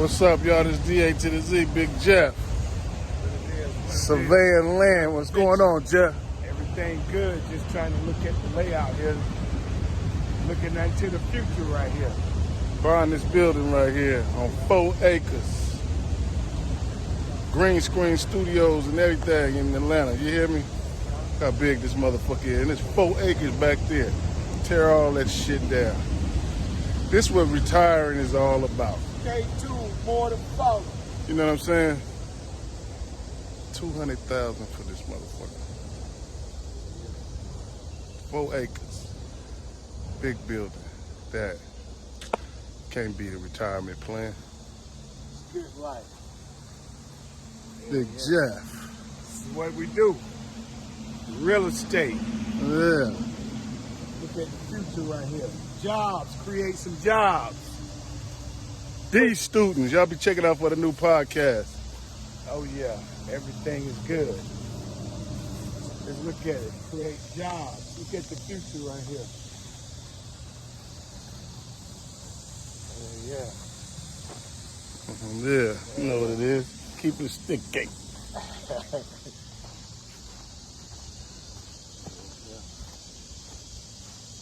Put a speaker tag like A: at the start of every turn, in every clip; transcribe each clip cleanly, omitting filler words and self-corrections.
A: What's up, y'all? This DA to the Z, Big Jeff. Surveying land. What's going on, Jeff?
B: Everything good. Just trying to look at the layout here. Looking into the future right here.
A: Buying this building right here on 4 acres. Green screen studios and everything in Atlanta. You hear me? Look how big this motherfucker is. And it's 4 acres back there. Tear all that shit down. This is what retiring is all about.
B: Stay tuned, more to follow.
A: You know what I'm saying? 200,000 for this motherfucker. 4 acres. Big building. That can't be the retirement plan.
B: Good life.
A: Big Jeff.
B: This is what we do. Real estate.
A: Yeah.
B: Look at the future right here. Jobs. Create some jobs.
A: These students, y'all be checking out for the new podcast.
B: Oh yeah. Everything is good. Let's look at it. Create jobs. Look at the future right here. Yeah.
A: Yeah, you know what it is. Keep it sticky.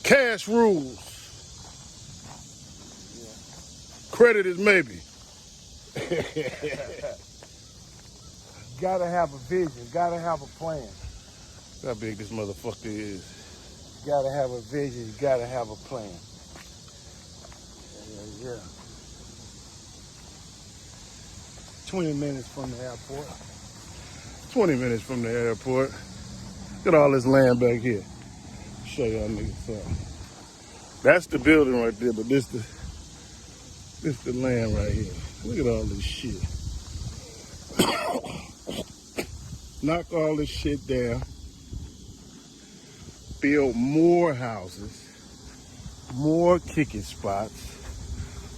A: Cash rules. Credit is maybe.
B: Gotta have a vision. Gotta have a plan.
A: How big this motherfucker is.
B: Gotta have a vision. You gotta have a plan. Yeah. 20 minutes from the airport.
A: 20 minutes from the airport. Look at all this land back here. Show y'all niggas something. That's the building right there, but this the land right here. Look at all this shit. Knock all this shit down. Build more houses, more kicking spots,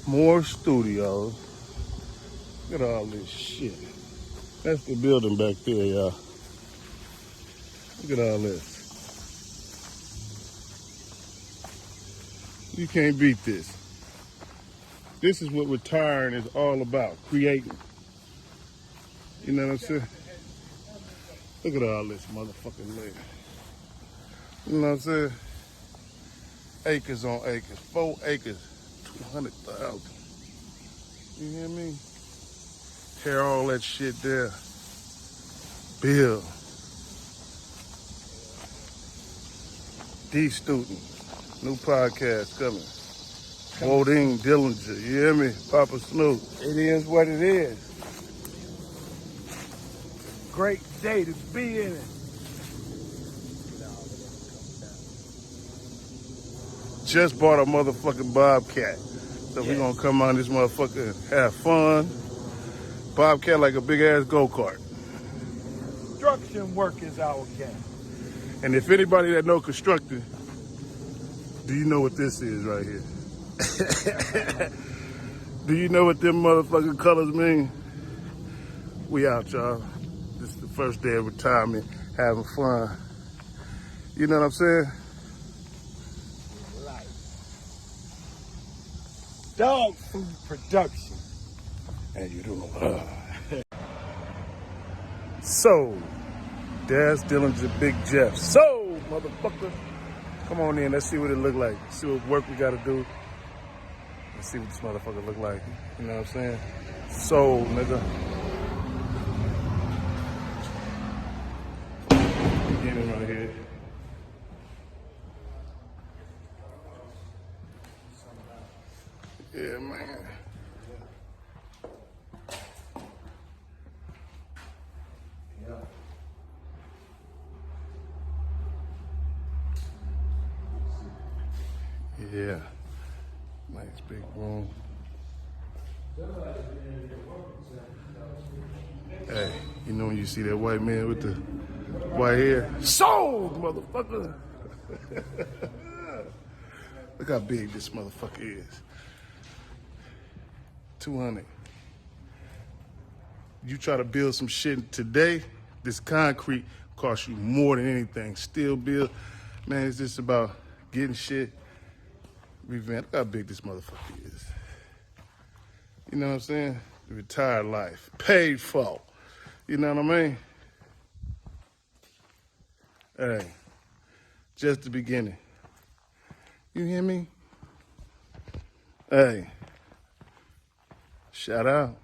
A: more studios. Look at all this shit. That's the building back there, y'all. Look at all this. You can't beat this. This is what retiring is all about, creating. You know what I'm saying? Look at all this motherfucking land. You know what I'm saying? Acres on acres, 4 acres, 200,000. You hear me? Tear all that shit down. Build. These students. New podcast coming. Voting Dillinger. You hear me? Papa Snoop.
B: It is what it is. Great day to be in it.
A: Just bought a motherfucking Bobcat. So we gonna come on this motherfucker and have fun. Bobcat like a big ass go-kart.
B: Construction work is our game.
A: And if anybody that know constructing, do you know what this is right here? Do you know what them motherfucking colors mean? We out, y'all. This is the first day of retirement, having fun. You know what I'm saying?
B: Life. Dog food production.
A: And you don't know. So, there's Dillinger, Big Jeff. So, motherfucker. Come on in, let's see what it look like. See what work we gotta do. Let's see what this motherfucker look like. You know what I'm saying? So, nigga. Beginning right here. Yeah, man. Yeah. Nice big room. Hey, you know when you see that white man with the white hair? Sold, motherfucker! Look how big this motherfucker is. 200. You try to build some shit today, this concrete costs you more than anything. Steel build, man, it's just about getting shit revamped. Look how big this motherfucker is. You know what I'm saying? The retired life. Paid for. You know what I mean? Hey, just the beginning. You hear me? Hey, shout out.